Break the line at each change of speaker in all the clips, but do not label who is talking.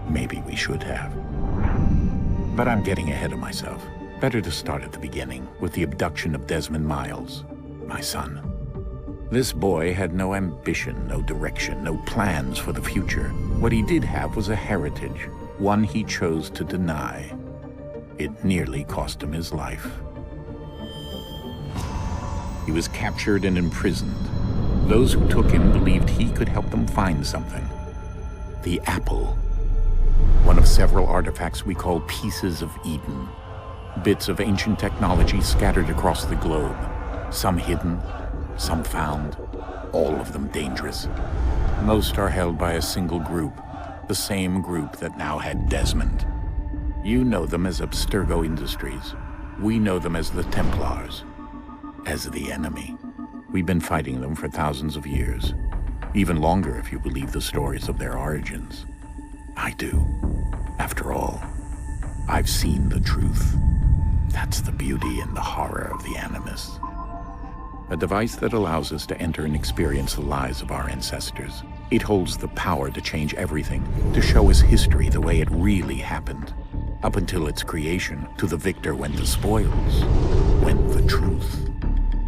Maybe we should have. But I'm getting ahead of myself. Better to start at the beginning, with the abduction of Desmond Miles, my son. This boy had no ambition, no direction, no plans for the future. What he did have was a heritage, one he chose to deny. It nearly cost him his life. He was captured and imprisoned. Those who took him believed he could help them find something. The apple. One of several artifacts we call pieces of Eden. Bits of ancient technology scattered across the globe. Some hidden, some found, all of them dangerous. Most are held by a single group, the same group that now had Desmond. You know them as Abstergo Industries. We know them as the Templars, as the enemy. We've been fighting them for thousands of years, even longer if you believe the stories of their origins. I do. After all, I've seen the truth. That's the beauty and the horror of the Animus. A device that allows us to enter and experience the lives of our ancestors. It holds the power to change everything, to show us history the way it really happened. Up until its creation, to the victor went the spoils, went the truth.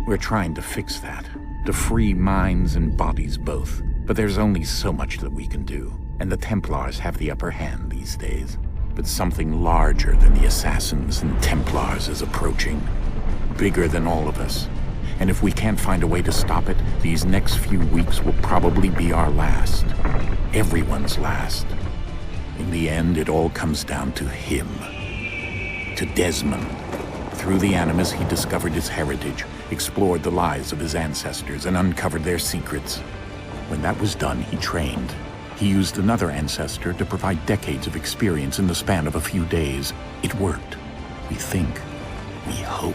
We're trying to fix that, to free minds and bodies both. But there's only so much that we can do, and the Templars have the upper hand these days. But something larger than the Assassins and Templars is approaching, bigger than all of us. And if we can't find a way to stop it, these next few weeks will probably be our last. Everyone's last. In the end, it all comes down to him. To Desmond. Through the Animus, he discovered his heritage, explored the lives of his ancestors, and uncovered their secrets. When that was done, he trained. He used another ancestor to provide decades of experience in the span of a few days. It worked. We think. We hope.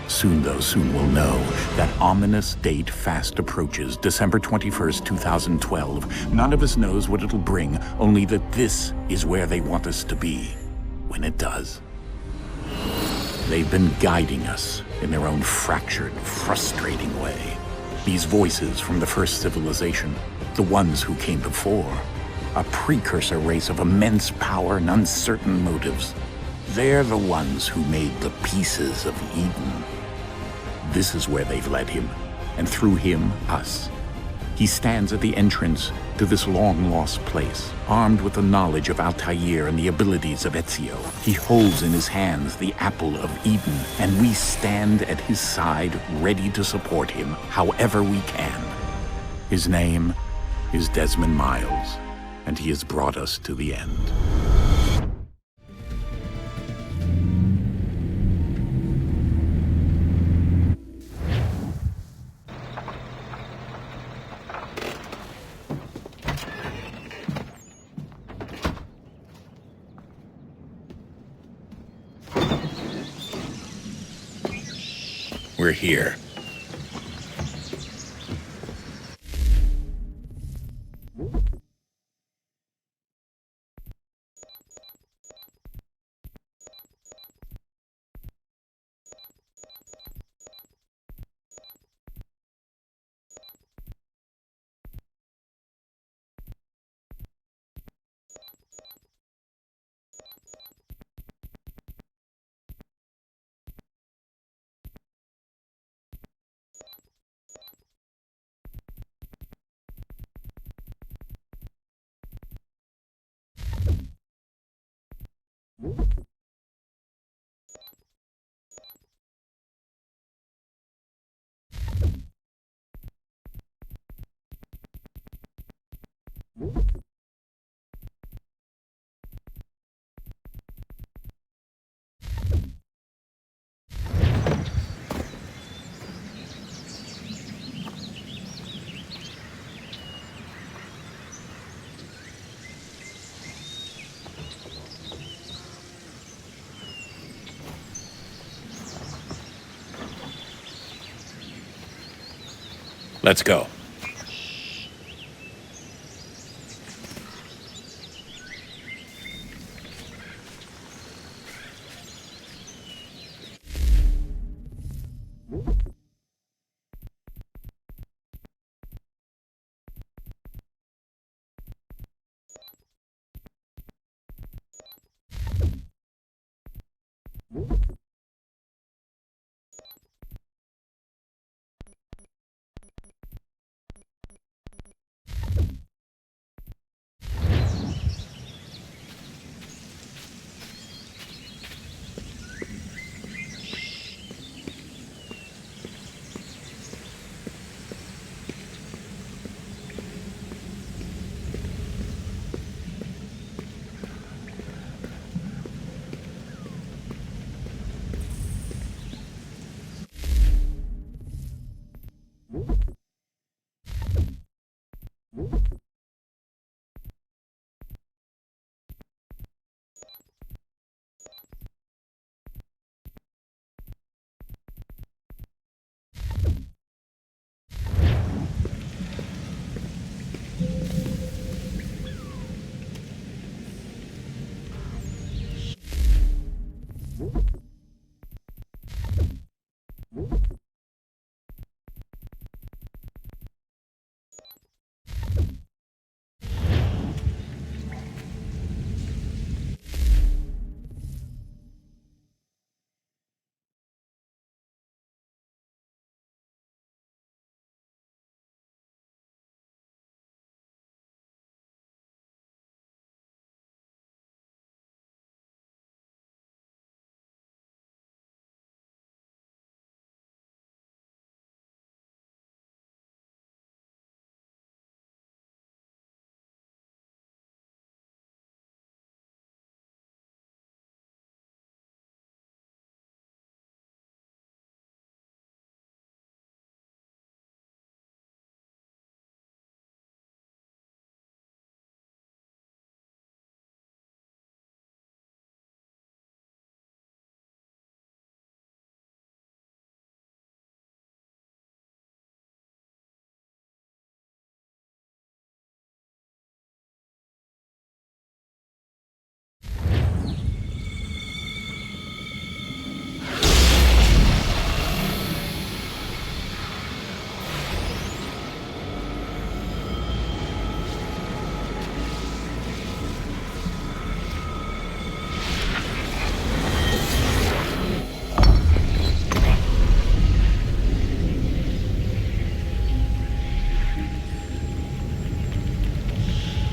Soon we'll know. That ominous date fast approaches, December 21st, 2012. None of us knows what it'll bring, only that this is where they want us to be, when it does. They've been guiding us in their own fractured, frustrating way. These voices from the first civilization, the ones who came before, a precursor race of immense power and uncertain motives. They're the ones who made the pieces of Eden. This is where they've led him, and through him, us. He stands at the entrance to this long-lost place, armed with the knowledge of Altair and the abilities of Ezio. He holds in his hands the apple of Eden, and we stand at his side, ready to support him however we can. His name is Desmond Miles, and he has brought us to the end. We're here. Let's go.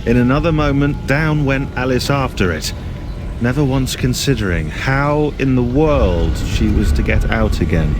In another moment, down went Alice after it, never once considering how in the world she was to get out again.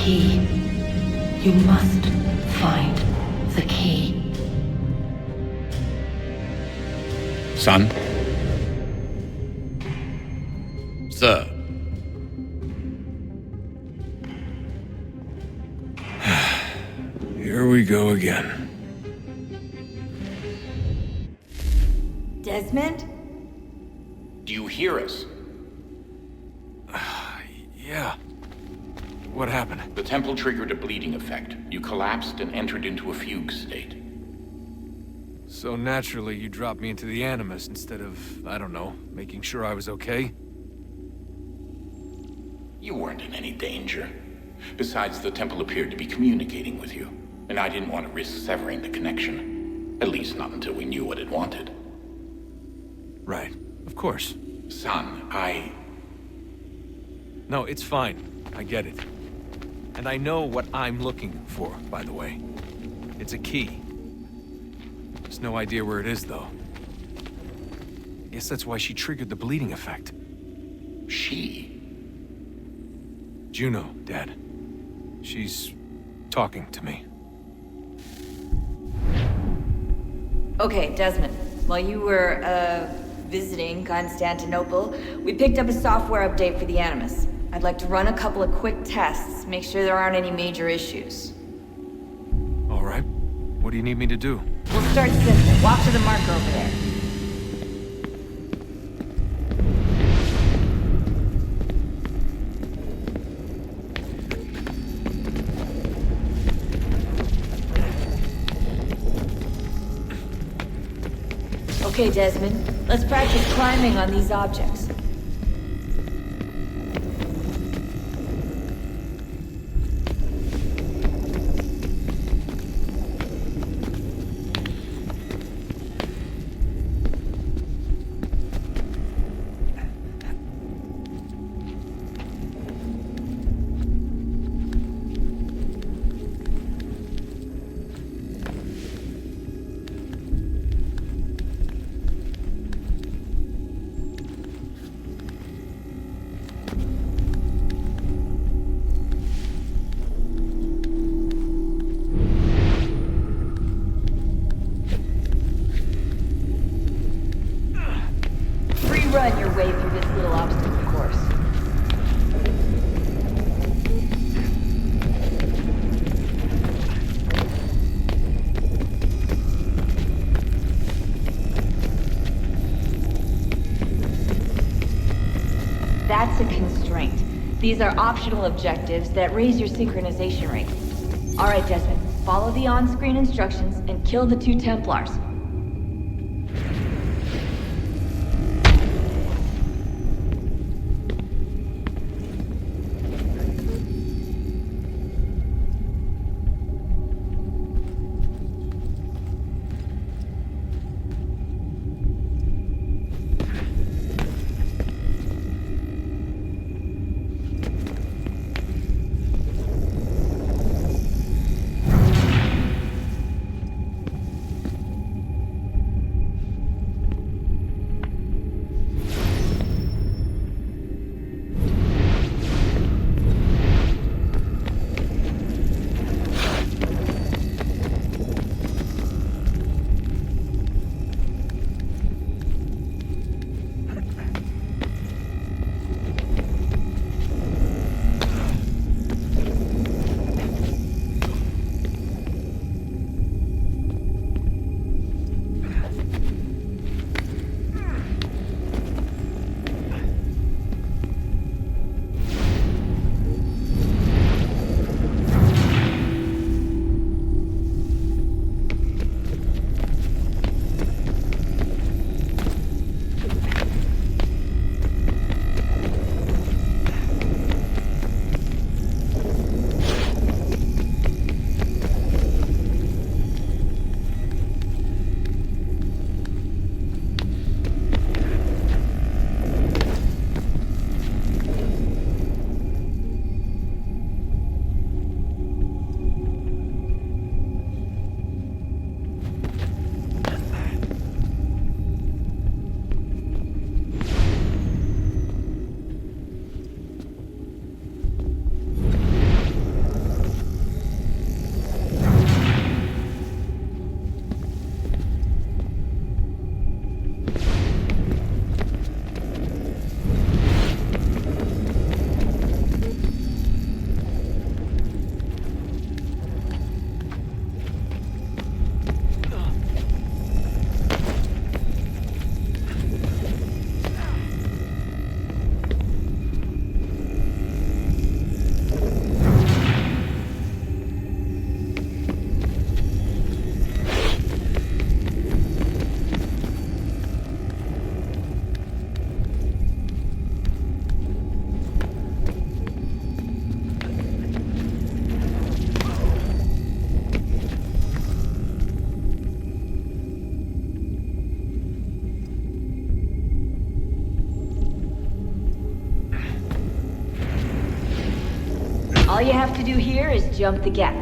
Key. You must find the key.
Son?
Sir.
Here we go again.
Desmond?
Do you hear us?
Yeah. What happened?
The temple triggered a bleeding effect. You collapsed and entered into a fugue state.
So naturally, you dropped me into the Animus instead of, I don't know, making sure I was okay?
You weren't in any danger. Besides, the temple appeared to be communicating with you, and I didn't want to risk severing the connection. At least not until we knew what it wanted.
Right. Of course.
Son,
No, it's fine. I get it. And I know what I'm looking for, by the way. It's a key. There's no idea where it is, though. Guess that's why she triggered the bleeding effect.
She?
Juno, Dad. She's talking to me.
Okay, Desmond. While you were, visiting Constantinople, we picked up a software update for the Animus. I'd like to run a couple of quick tests, make sure there aren't any major issues.
All right. What do you need me to do?
We'll start simple. Walk to the marker over there. Okay, Desmond. Let's practice climbing on these objects. run your way through this little obstacle course. That's a constraint. These are optional objectives that raise your synchronization rate. Alright, Desmond, follow the on-screen instructions and kill the 2 Templars. All you have to do here is jump the gap.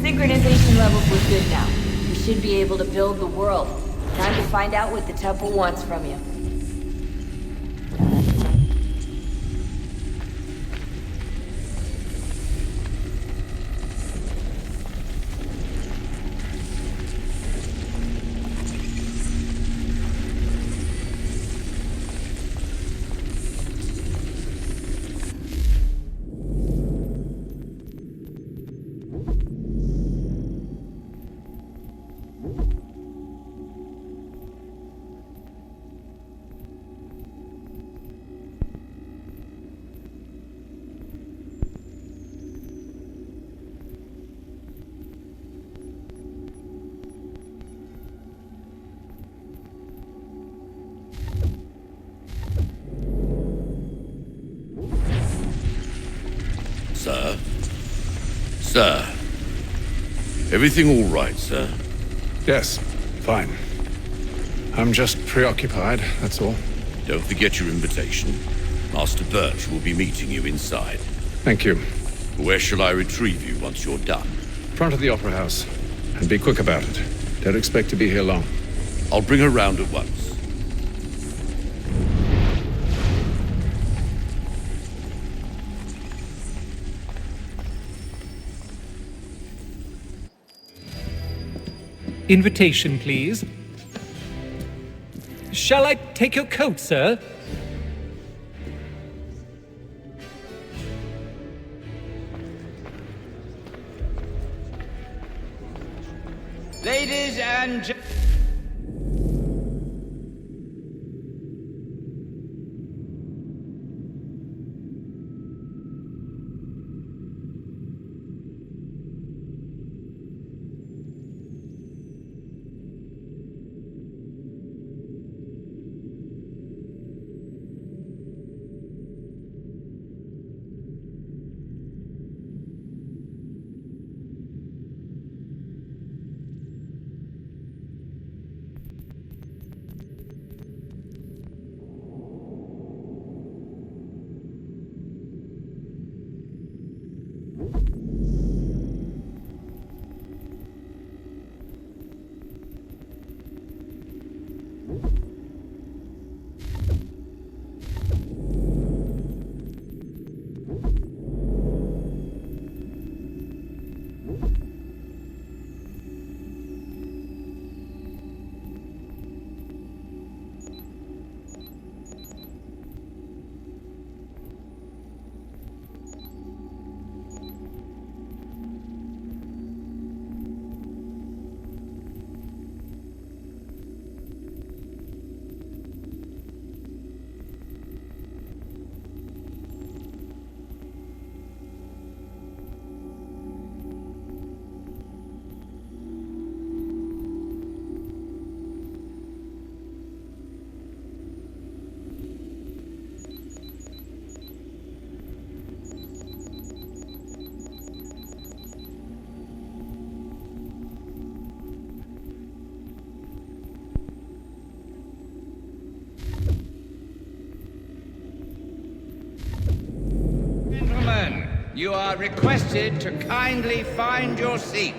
Synchronization levels look good now. We should be able to build the world. Time to find out what the temple wants from you.
Sir. Everything all right, sir?
Yes, fine. I'm just preoccupied, that's all.
Don't forget your invitation. Master Birch will be meeting you inside.
Thank you.
Where shall I retrieve you once you're done?
Front of the Opera House. And be quick about it. Don't expect to be here long.
I'll bring her round at once.
Invitation, please. Shall I take your coat, sir?
Ladies and gentlemen. Gentlemen, you are requested to kindly find your seats.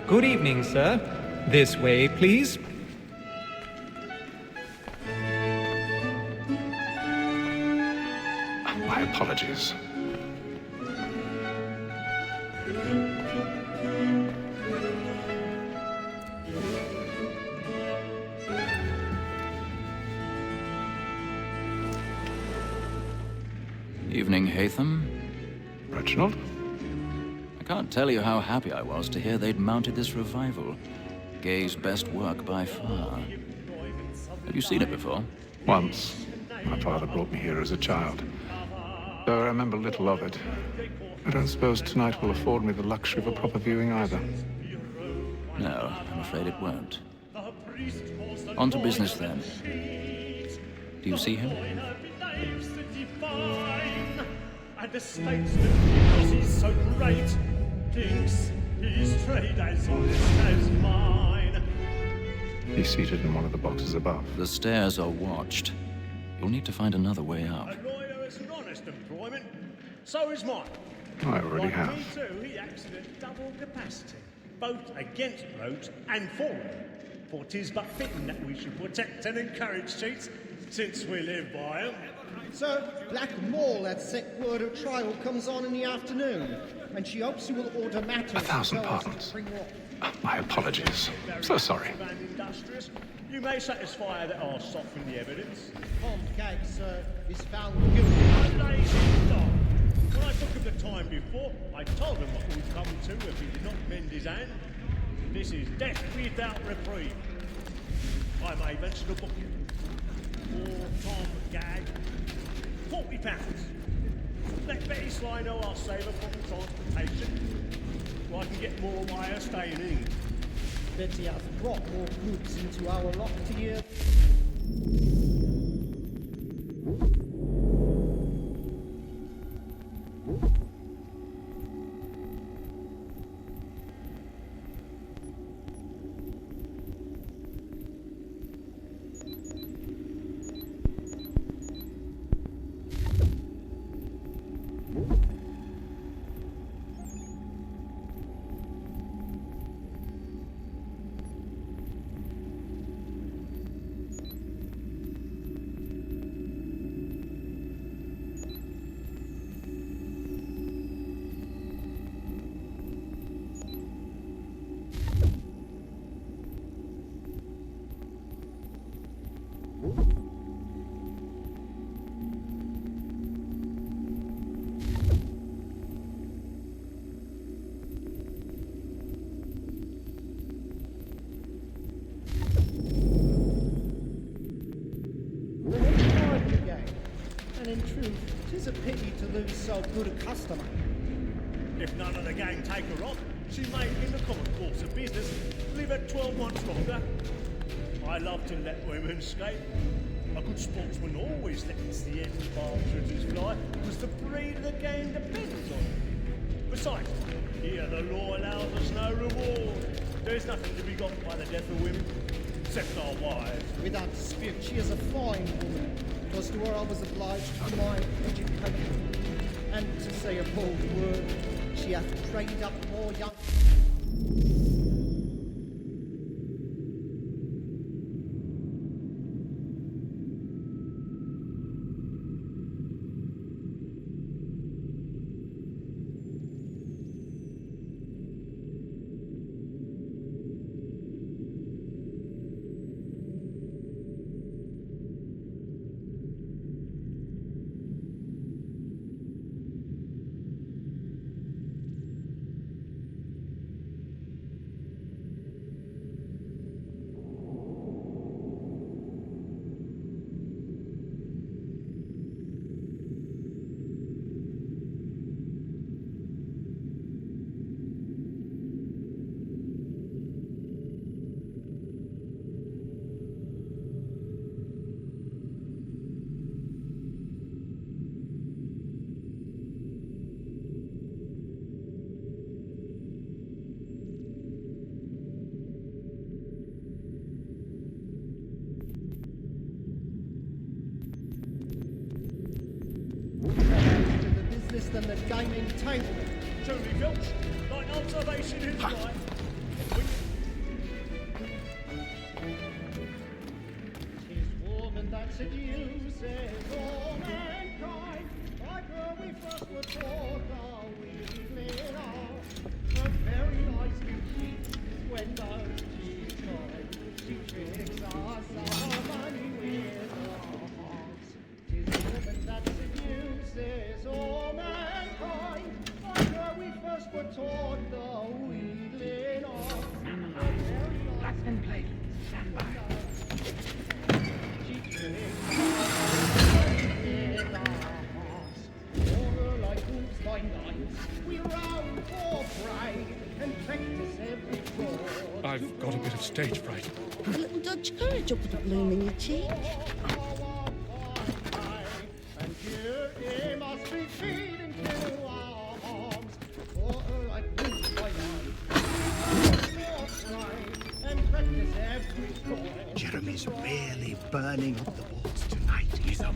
Good evening, sir. This way, please.
My apologies.
Evening, Hatham.
Reginald?
I can't tell you how happy I was to hear they'd mounted this revival. Gay's best work by far. Have you seen it before?
Once. My father brought me here as a child. Though I remember little of it. I don't suppose tonight will afford me the luxury of a proper viewing either.
No, I'm afraid it won't. On to business then. Do you see him?
And the statesman, because he's so great, thinks his trade as honest as mine.
He's seated in one of the boxes above.
The stairs are watched. You'll need to find another way out.
A lawyer is an honest employment. So is mine.
I already
like
have.
me too, he acts at double capacity, both against rogues and for them. For 'tis but fitting that we should protect and encourage cheats, since we live by 'em.
So, Black Mall had set word her trial comes on in the afternoon, and she hopes you will order matters.
1,000 pardons. My apologies. So sorry.
And industrious, you may satisfy that I'll soften the evidence.
Tom Gag, sir, is found guilty.
A lazy dog. When I took him the time before, I told him what would come to if he did not mend his hand. This is death without reprieve. I may venture to book you. For Tom Gag, £40. Let Betty Sly know I'll save her from transportation, so I can get more wire staying in.
Betty has brought more goods into our locked here. And in truth, 'tis a pity to lose so good a customer.
If none of the gang take her on, she may, in the common course of business, live at 12 months longer. I love to let women skate. A good sportsman always lets the end partridges fly, because the breed of the game depends on it. Besides, here the law allows us no reward. There's nothing to be got by the death of women, except our wives.
Without dispute, she is a fine woman. 'Twas to her I was obliged to my education. And to say a bold word, she hath trained up more young... than the gaming table.
Truly, Filch, like observation is right.
Tis woman that seduces all mankind, like her we first were taught how we live on. A very nice beauty when those she's tried. She tricks us our money with her hearts. Tis woman that seduces all mankind, like her we first were taught the wheedling of. A very nice
Blackman plate. Stand by.
I've got a bit of stage fright.
A little Dutch courage will put a bloom in your cheek.
And here he must be feeding to our arms, for her like boots by night, and practice every score.
Jeremy's really burning up the walls tonight. He's a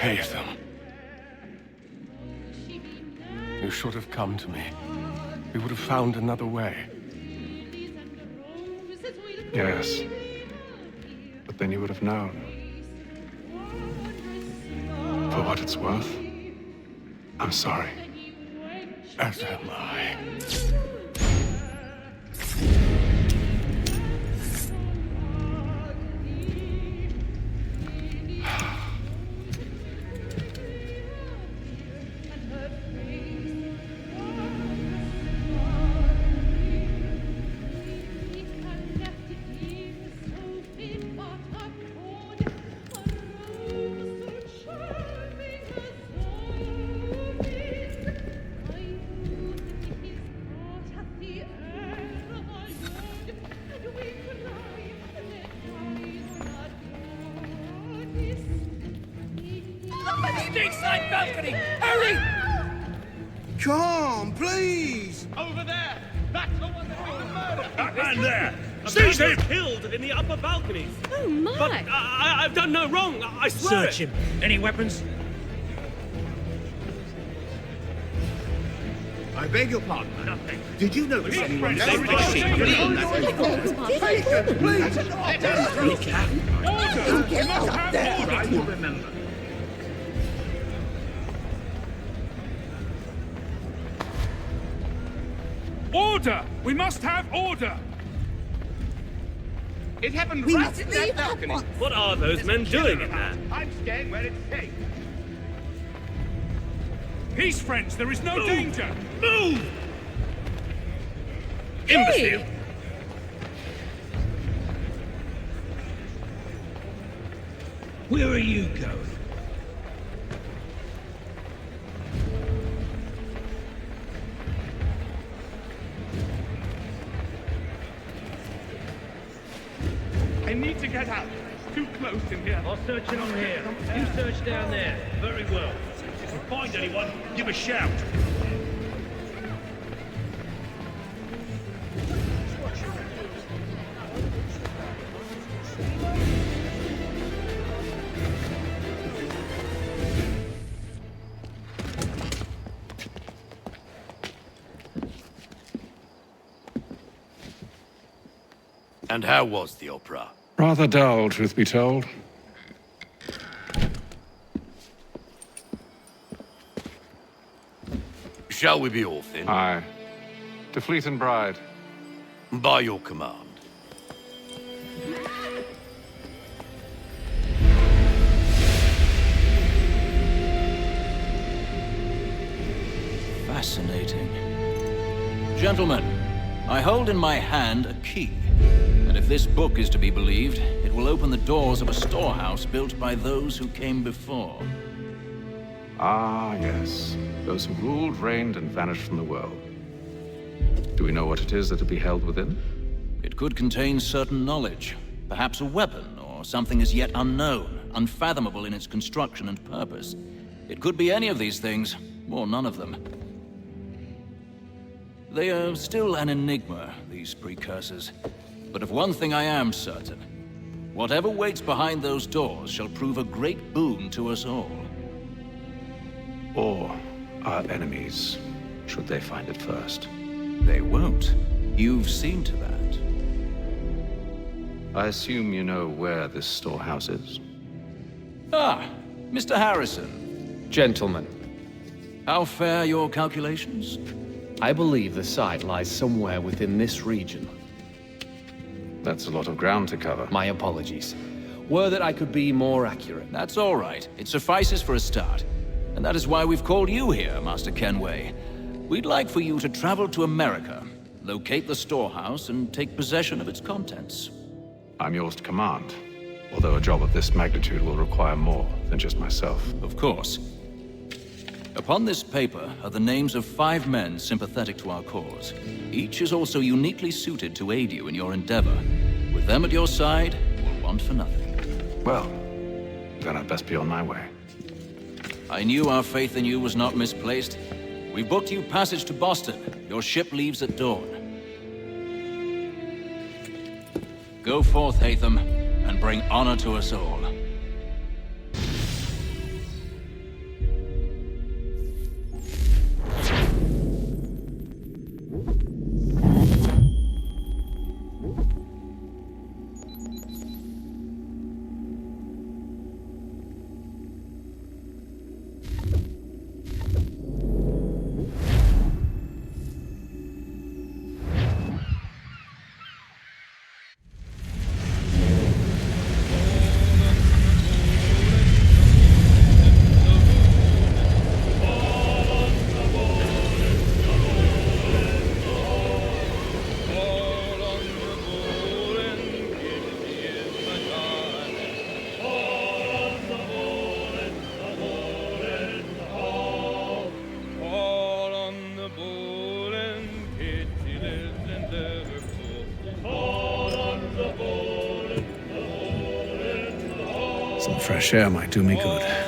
Haytham. You should have come to me. We would have found another way.
Yes. But then you would have known. For what it's worth, I'm sorry.
As am I.
Side balcony! Hurry!
Come, please!
Over there! That's the one that we can murder!
That man there! Seize him! Killed in the upper balcony.
Oh, my!
But I've done no wrong, I swear.
Search him. Any weapons? I beg your pardon.
Nothing.
Did you notice anyone
Please,
leave the sheep?
please. Order! We must have order! I will remember. Order! We must have order!
It happened right in that balcony.
What are those men doing in there?
I'm staying where it's safe.
Peace, friends! There is no danger!
Move!
Imbecile!
Where are you going?
I need to get out. It's too close in here.
I'll search in on here. You search down there. Very well. If you find anyone, give a shout.
And how was the opera?
Rather dull, truth be told.
Shall we be off then?
Aye. To Fleet and Bride.
By your command.
Fascinating. Gentlemen, I hold in my hand a key. And if this book is to be believed, it will open the doors of a storehouse built by those who came before.
Ah, yes. Those who ruled, reigned, and vanished from the world. Do we know what it is that will be held within?
It could contain certain knowledge, perhaps a weapon, or something as yet unknown, unfathomable in its construction and purpose. It could be any of these things, or none of them. They are still an enigma, these precursors. But of one thing I am certain. Whatever waits behind those doors shall prove a great boon to us all.
Or our enemies, should they find it first.
They won't. You've seen to that.
I assume you know where this storehouse is?
Ah, Mr. Harrison.
Gentlemen,
How fare your calculations?
I believe the site lies somewhere within this region.
That's a lot of ground to cover.
My apologies. Were that I could be more accurate.
That's all right. It suffices for a start. And that is why we've called you here, Master Kenway. We'd like for you to travel to America, locate the storehouse, and take possession of its contents.
I'm yours to command, although a job of this magnitude will require more than just myself.
Of course. Upon this paper are the names of 5 men sympathetic to our cause. Each is also uniquely suited to aid you in your endeavor. With them at your side, we'll want for nothing.
Well, then I'd best be on my way.
I knew our faith in you was not misplaced. We've booked you passage to Boston. Your ship leaves at dawn. Go forth, Haytham, and bring honor to us all.
Some fresh air might do me good.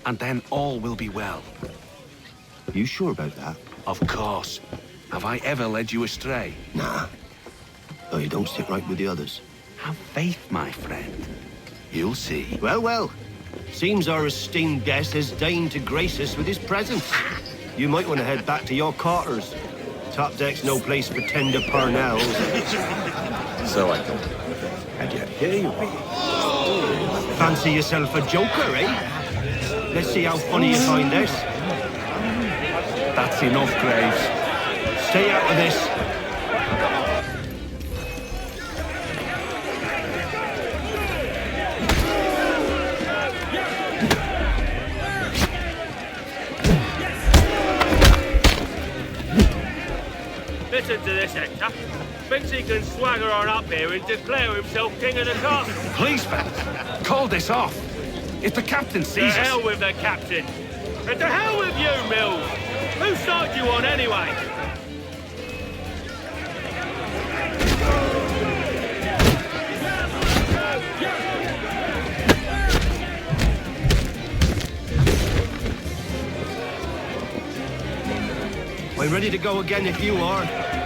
And then all will be well.
You sure about that?
Of course. Have I ever led you astray?
Nah. Though you don't stick right with the others.
Have faith, my friend. You'll see.
Well, well. Seems our esteemed guest has deigned to grace us with his presence. You might want to head back to your quarters. Top deck's no place for tender parnells.
So I thought. And yet here you are.
Fancy yourself a joker, eh? Let's see how funny you find this.
That's enough, Graves.
Stay out of this.
Listen to this, Hector. Thinks he can swagger on up here and declare himself king of the castle.
Please, Spence, call this off. If the captain sees us...
To hell with the captain. And to hell with you, Mills. Whose side you on, anyway?
We're ready to go again if you are.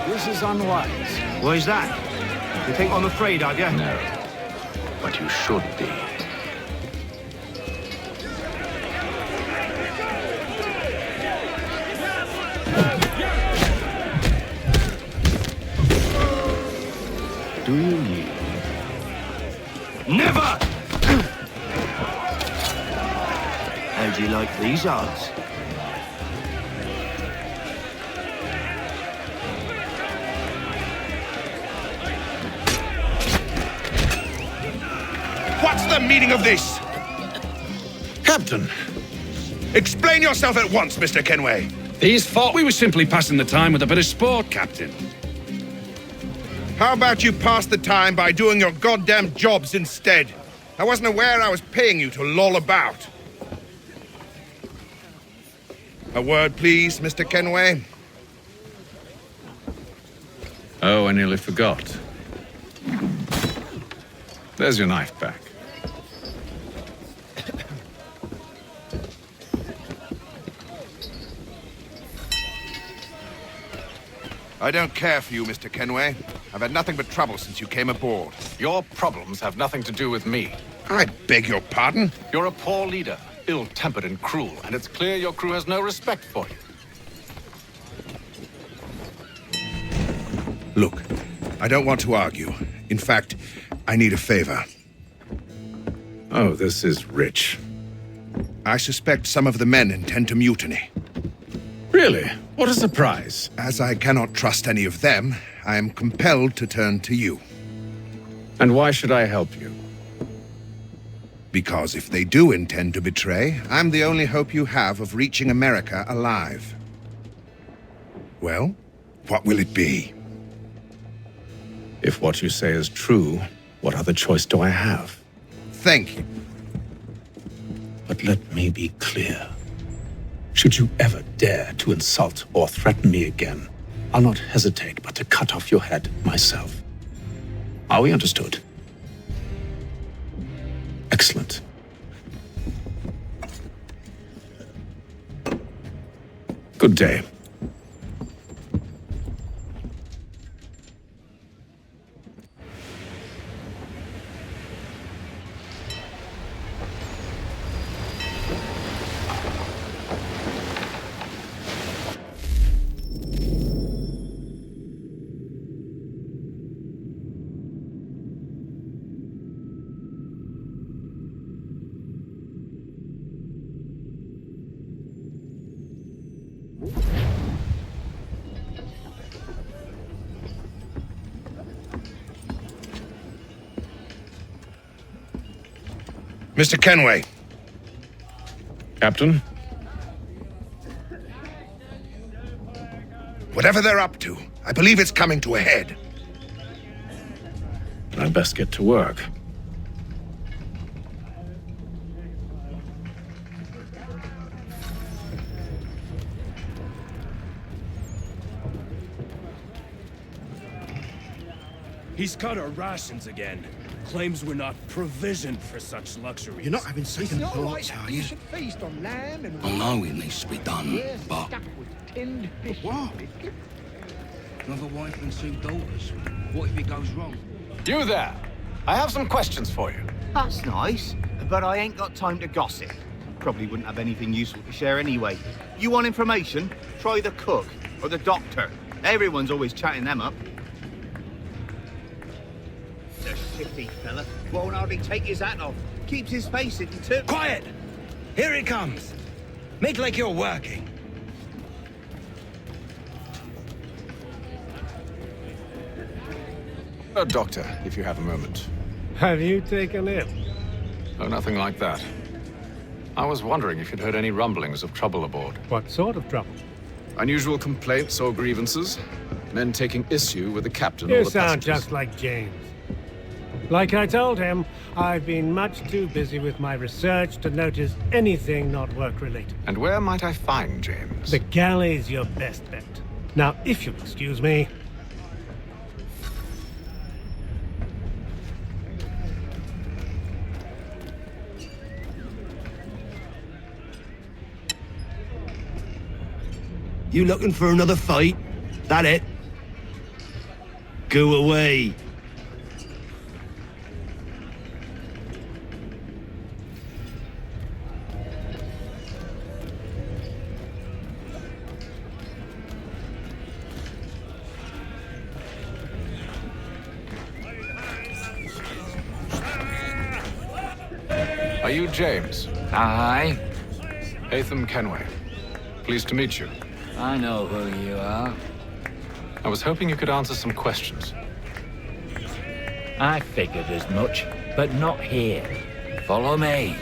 This is unwise.
Why is that? You think I'm afraid of you?
No. But you should be. Do you need?
Never! How do you like these odds?
What's the meaning of this?
Captain,
Explain yourself at once, Mr. Kenway.
these thought we were simply passing the time with a bit of sport, Captain.
How about you pass the time by doing your goddamn jobs instead? I wasn't aware I was paying you to loll about. A word, please, Mr. Kenway.
Oh, I nearly forgot. There's your knife back.
I don't care for you, Mr. Kenway. I've had nothing but trouble since you came aboard.
Your problems have nothing to do with me.
I beg your pardon?
You're a poor leader, ill-tempered and cruel, and it's clear your crew has no respect for you.
Look, I don't want to argue. In fact, I need a favor.
Oh, this is rich.
I suspect some of the men intend to mutiny.
Really? What a surprise.
As I cannot trust any of them, I am compelled to turn to you.
And why should I help you?
Because if they do intend to betray, I'm the only hope you have of reaching America alive. Well, what will it be?
If what you say is true, what other choice do I have?
Thank you.
But let me be clear. Should you ever dare to insult or threaten me again, I'll not hesitate but to cut off your head myself. Are we understood? Excellent. Good day.
Mr. Kenway.
Captain?
Whatever they're up to, I believe it's coming to a head.
I'd best get to work.
He's cut our rations again. Claims we're not provisioned for such luxuries.
You're not having second
It's not
thoughts,
like
are
you
you?
should feast on lamb and
I know it needs to be done, but
tinned fish.
What?
another wife and 2 daughters. What if it goes wrong?
You there! I have some questions for you.
That's nice, but I ain't got time to gossip. Probably wouldn't have anything useful to share anyway. You want information? Try the cook or the doctor. Everyone's always chatting them up. The shifty fella won't hardly take his hat off. Keeps his face hidden too.
Quiet! Here it comes. Make like you're working.
Doctor, if you have a moment.
Have you taken it?
Oh, nothing like that. I was wondering if you'd heard any rumblings of trouble aboard.
What sort of trouble?
Unusual complaints or grievances? Men taking issue with the captain
You
or the
sound
passengers?
just like James. Like I told him, I've been much too busy with my research to notice anything not work-related.
And where might I find James?
The galley's your best bet. Now, if you'll excuse me...
You looking for another fight? That it? Go away.
Are you James?
Aye.
Atham Kenway. Pleased to meet you.
I know who you are.
I was hoping you could answer some questions.
I figured as much, but not here. Follow me.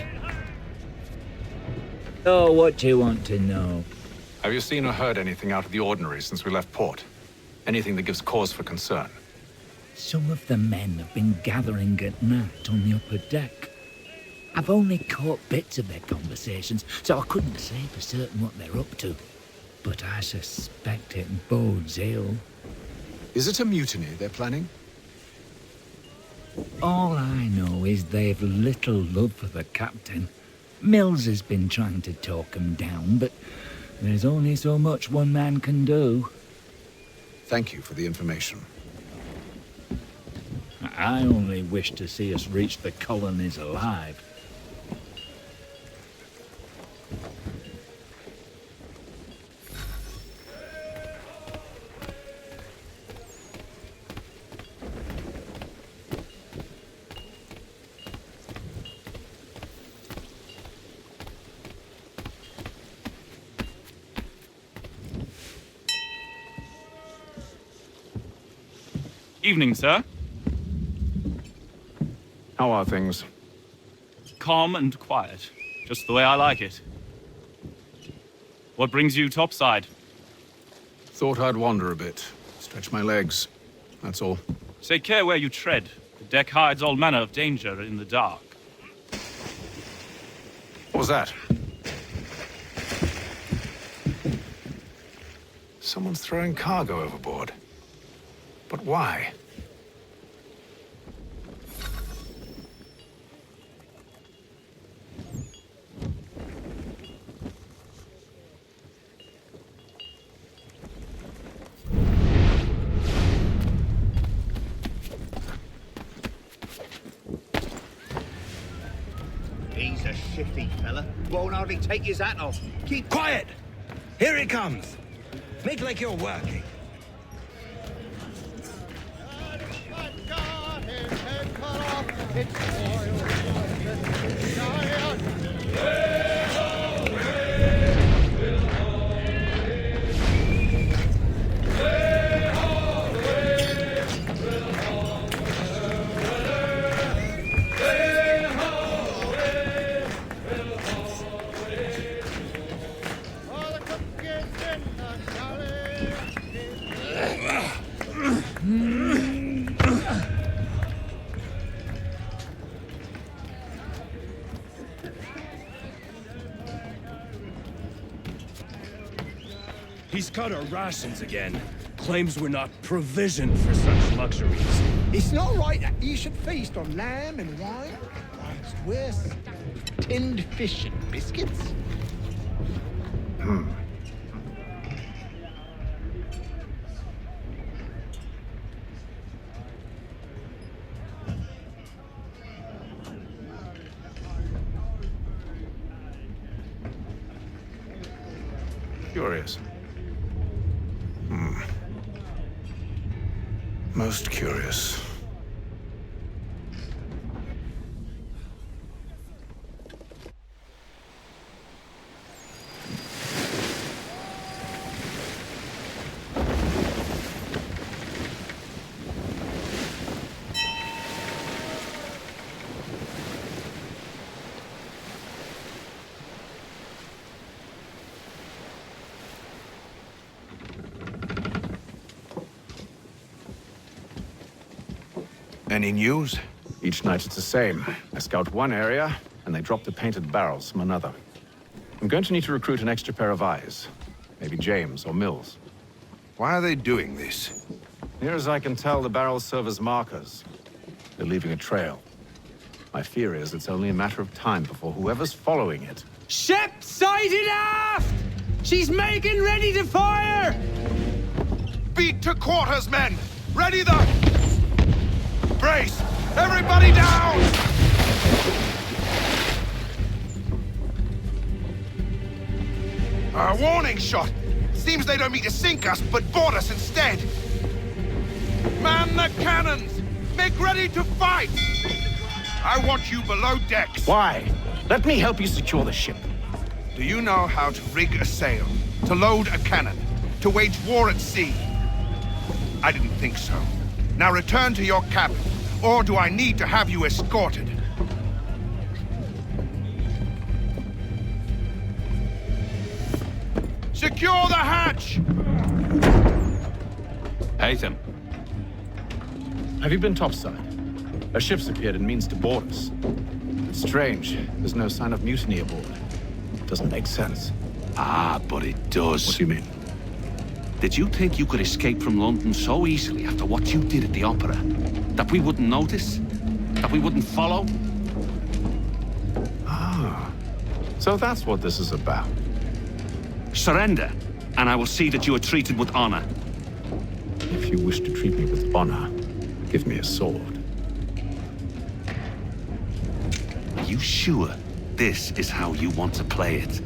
Oh, what do you want to know?
Have you seen or heard anything out of the ordinary since we left port? Anything that gives cause for concern?
Some of the men have been gathering at night on the upper deck. I've only caught bits of their conversations, so I couldn't say for certain what they're up to. But I suspect it bodes ill.
Is it a mutiny they're planning?
All I know is they've little love for the captain. Mills has been trying to talk him down, but there's only so much one man can do.
Thank you for the information.
I only wish to see us reach the colonies alive.
Evening, sir.
How are things?
Calm and quiet. Just the way I like it. What brings you topside?
Thought I'd wander a bit. Stretch my legs. That's all.
Take care where you tread. The deck hides all manner of danger in the dark.
What was that? Someone's throwing cargo overboard. But why?
He's a shifty fella. Won't hardly take his hat off.
Keep quiet! Here he comes. Make like you're working.
He's cut our rations again. Claims we're not provisioned for such luxuries.
It's not right that you should feast on lamb and wine, whilst we're stuck with tinned fish and biscuits.
Curious. Most curious.
Any news?
Each night it's the same. I scout one area, and they drop the painted barrels from another. I'm going to need to recruit an extra pair of eyes. Maybe James or Mills.
Why are they doing this?
Near as I can tell, the barrels serve as markers. They're leaving a trail. My fear is it's only a matter of time before whoever's following it...
Ship sighted aft! She's making ready to fire!
Beat to quarters, men! Ready the... Brace! Everybody down! A warning shot! Seems they don't mean to sink us, but board us instead! Man the cannons! Make ready to fight! I want you below decks!
Why? Let me help you secure the ship.
Do you know how to rig a sail? To load a cannon? To wage war at sea? I didn't think so. Now return to your cabin, or do I need to have you escorted? Secure the hatch!
Haytham.
Have you been topside? A ship's appeared and means to board us. It's strange. There's no sign of mutiny aboard. Doesn't make sense.
Ah, but it does.
What do you mean?
Did you think you could escape from London so easily after what you did at the opera? That we wouldn't notice? That we wouldn't follow?
Ah. So that's what this is about.
Surrender, and I will see that you are treated with honor.
If you wish to treat me with honor, give me a sword.
Are you sure this is how you want to play it?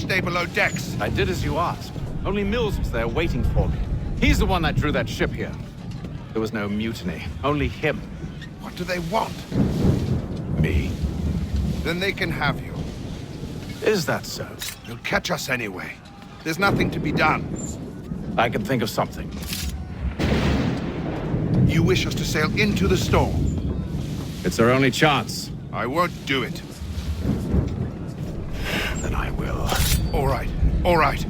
stay below decks.
I did as you asked. Only Mills was there waiting for me. He's the one that drew that ship here. There was no mutiny, only him.
What do they want?
Me.
Then they can have you.
Is that so?
You'll catch us anyway. There's nothing to be done.
I can think of something.
You wish us to sail into the storm?
It's our only chance.
I won't do it.
Then I will.
All right, all right.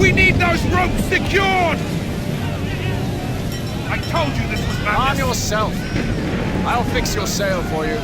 We need those ropes secured! I told you this was madness.
Arm yourself. I'll fix your sail for you.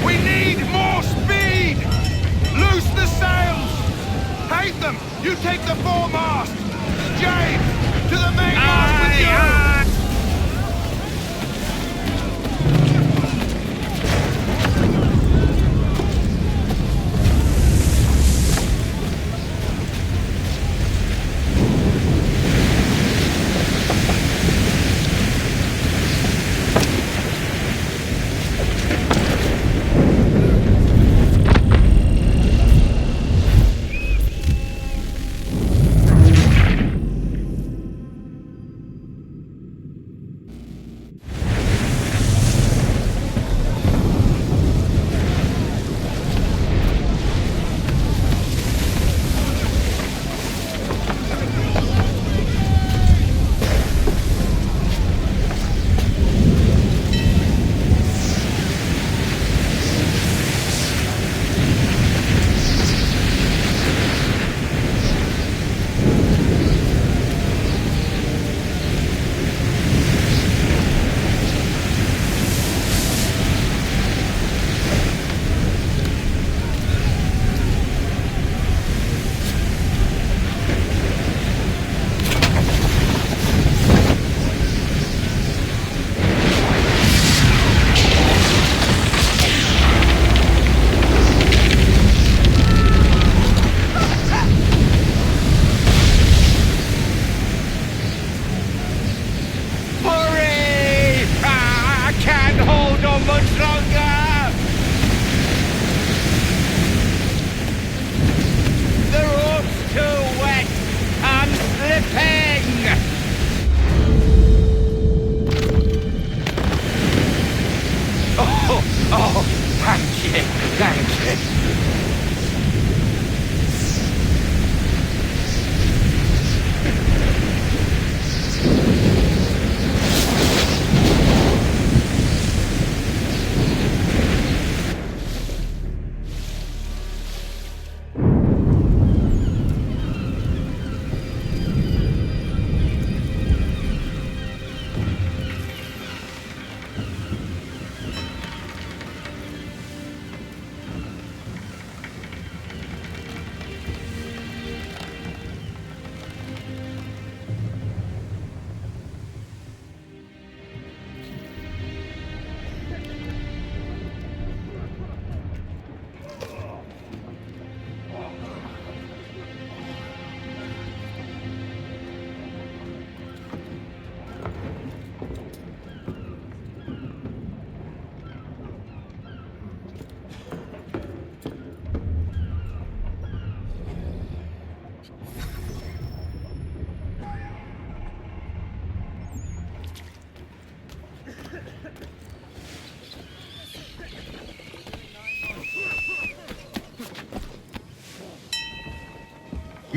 We need more speed! Loose the sails! Hate them! You take the foremast! James, to the mainmast with you!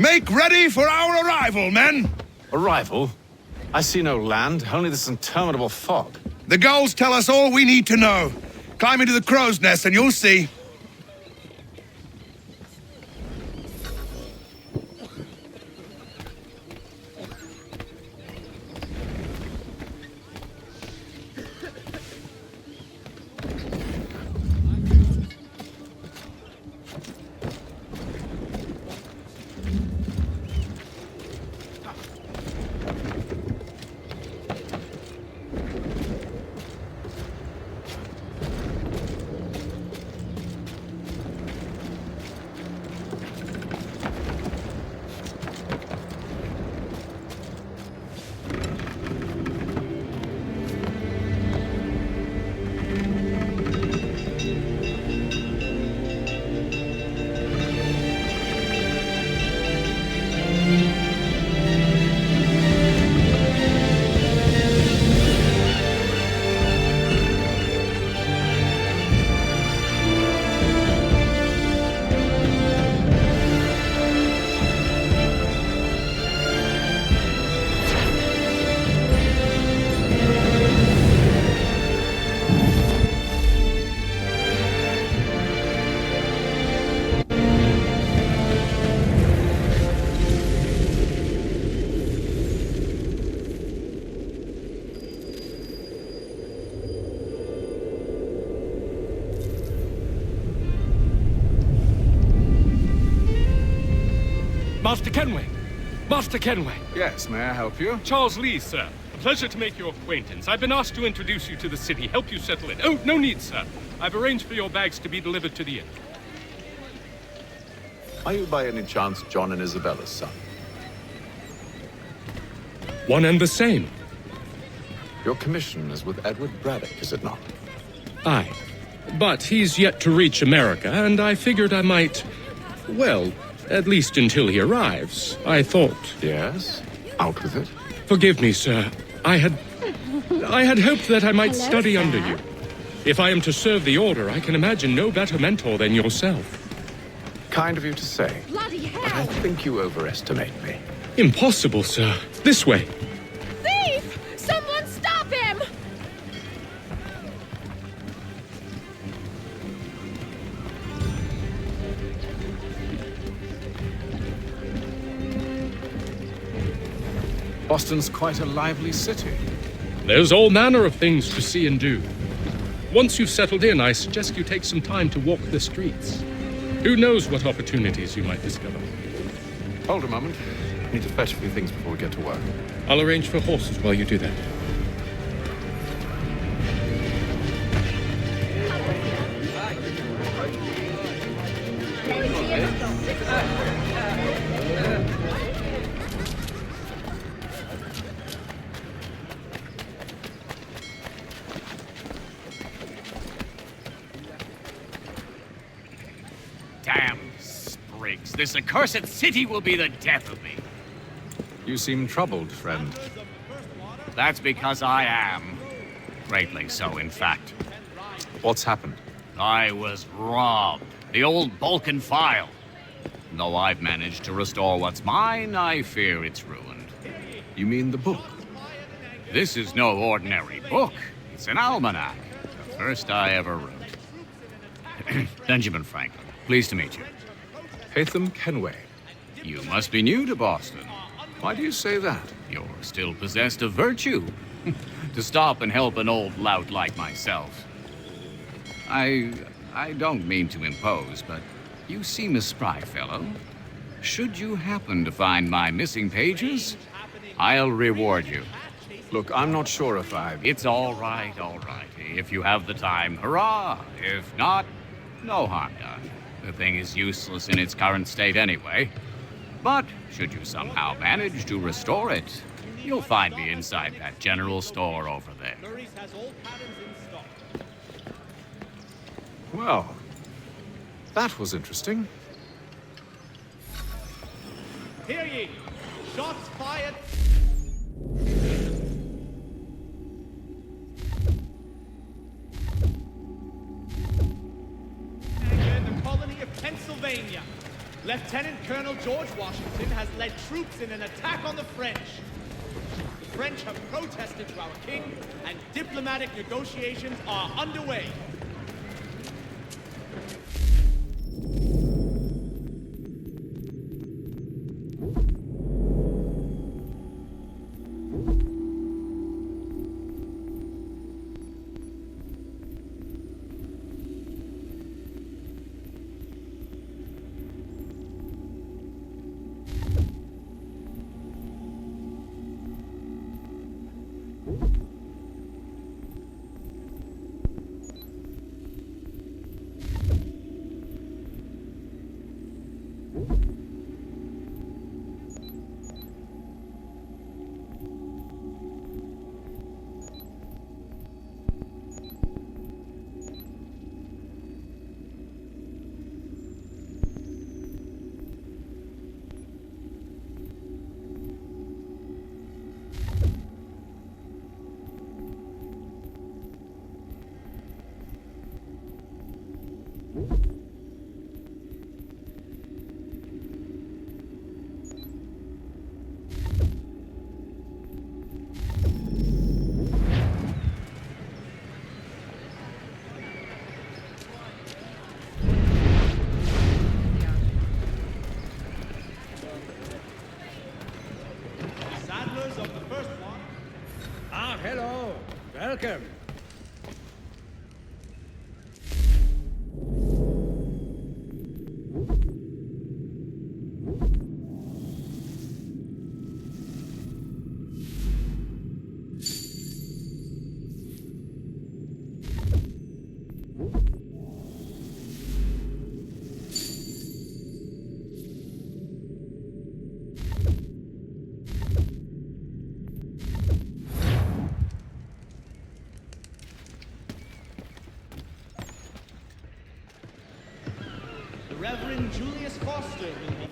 Make ready for our arrival, men!
Arrival? I see no land, only this interminable fog.
The gulls tell us all we need to know. Climb into the crow's nest and you'll see.
Master Kenway! Master Kenway!
Yes, may I help you?
Charles Lee, sir. A pleasure to make your acquaintance. I've been asked to introduce you to the city, help you settle in. Oh, no need, sir. I've arranged for your bags to be delivered to the inn.
Are you by any chance John and Isabella's son?
One and the same.
Your commission is with Edward Braddock, is it not?
Aye. But he's yet to reach America, and I figured I might... well, at least until he arrives, I thought.
Yes? Out with it.
Forgive me, sir. I had hoped that I might study under you. If I am to serve the Order, I can imagine no better mentor than yourself.
Kind of you to say.
Bloody hell!
But I think you overestimate me.
Impossible, sir. This way.
Thief! Someone stop him!
Boston's quite a lively city.
There's all manner of things to see and do. Once you've settled in, I suggest you take some time to walk the streets. Who knows what opportunities you might discover.
Hold a moment. I need to fetch a few things before we get to work.
I'll arrange for horses while you do that.
Damn sprigs. This accursed city will be the death of me.
You seem troubled, friend.
That's because I am. Greatly so, in fact.
What's happened?
I was robbed. The old Balkan file. Though I've managed to restore what's mine, I fear it's ruined.
You mean the book?
This is no ordinary book. It's an almanac. The first I ever wrote. Benjamin Franklin. Pleased to meet you.
Hatham Kenway.
You must be new to Boston.
Why do you say that?
You're still possessed of virtue. To stop and help an old lout like myself. I don't mean to impose, but you seem a spry fellow. Should you happen to find my missing pages, I'll reward you.
Look, I'm not sure if
It's all right, all right. If you have the time, hurrah! If not, no harm done. The thing is useless in its current state anyway. But should you somehow manage to restore it, you'll find me inside that general store over there.
Well, that was interesting.
Hear ye! Shots fired! And the colony of Pennsylvania.
Lieutenant Colonel George Washington has led troops in an attack on the French. The French have protested to our king, and diplomatic negotiations are underway.
Hello. Welcome.
Reverend Julius Foster will be...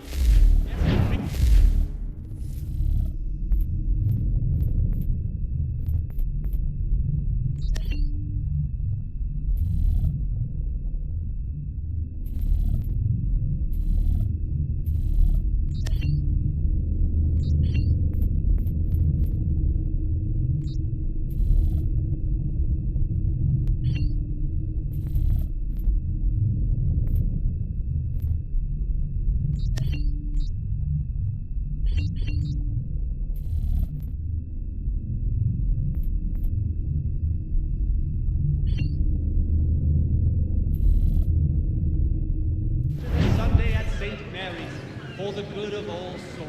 Sunday at St. Mary's for the good of all souls.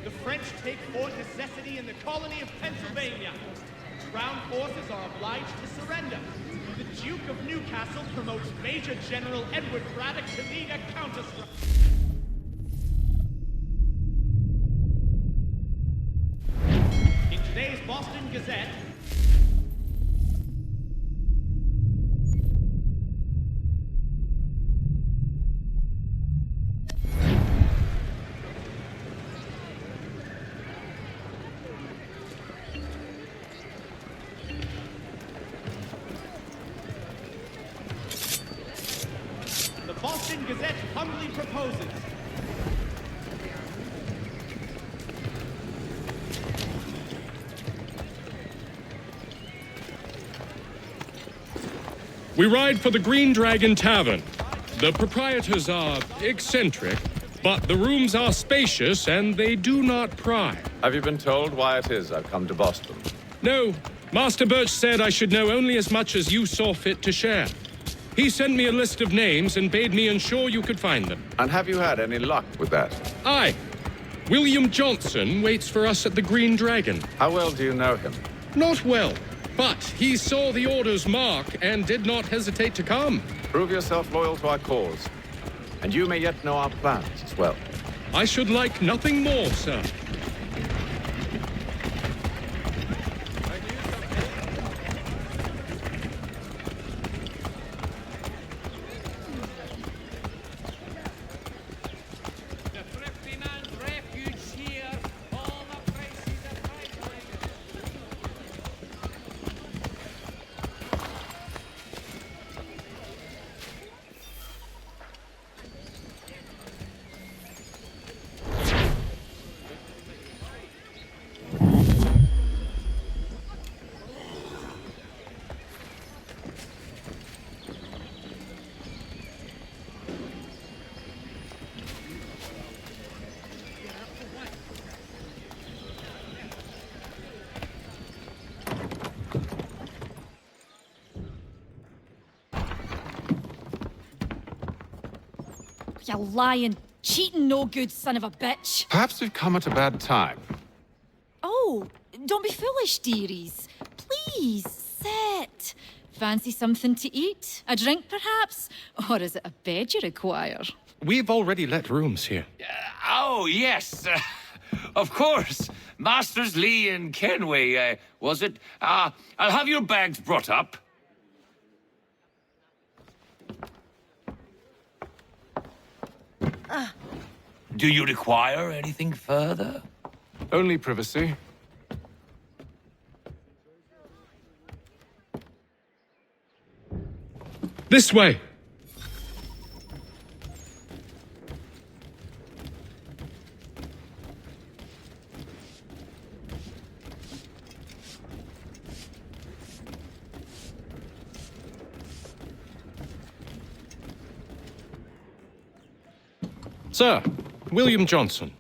The French take Fort Necessity in the colony of Pennsylvania. Crown forces are obliged to surrender. The Duke of Newcastle promotes Major General Edward Braddock to lead a counterstrike. In today's Boston Gazette, the Boston Gazette humbly proposes.
We ride for the Green Dragon Tavern. The proprietors are eccentric, but the rooms are spacious and they do not pry.
Have you been told why it is I've come to Boston?
No, Master Birch said I should know only as much as you saw fit to share. He sent me a list of names and bade me ensure you could find them.
And have you had any luck with that?
Aye. William Johnson waits for us at the Green Dragon.
How well do you know him?
Not well, But he saw the order's mark and did not hesitate to come.
Prove yourself loyal to our cause. And you may yet know our plans as well.
I should like nothing more, sir.
You lying, cheating, no good son of a bitch.
Perhaps we've come at a bad time.
Oh, don't be foolish, dearies. Please, sit. Fancy something to eat? A drink, perhaps? Or is it a bed you require?
We've already let rooms here.
Oh, yes. Of course. Masters Lee and Kenway, was it? I'll have your bags brought up. Do you require anything further?
Only privacy.
This way! Sir, William Johnson.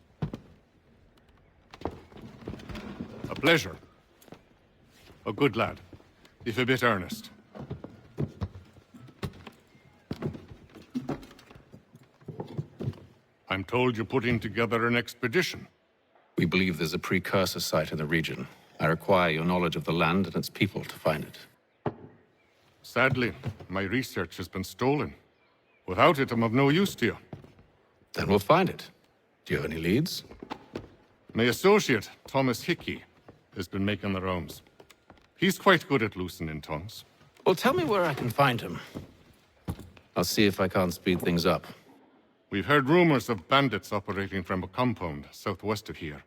A pleasure. A good lad, if a bit earnest. I'm told you're putting together an expedition.
We believe there's a precursor site in the region. I require your knowledge of the land and its people to find it.
Sadly, my research has been stolen. Without it, I'm of no use to you.
Then we'll find it. Do you have any leads?
My associate, Thomas Hickey, has been making the rounds. He's quite good at loosening tongues.
Well, tell me where I can find him. I'll see if I can't speed things up.
We've heard rumors of bandits operating from a compound southwest of here.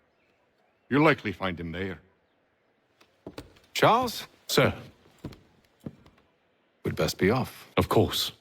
You'll likely find him there.
Charles?
Sir.
We'd best be off.
Of course.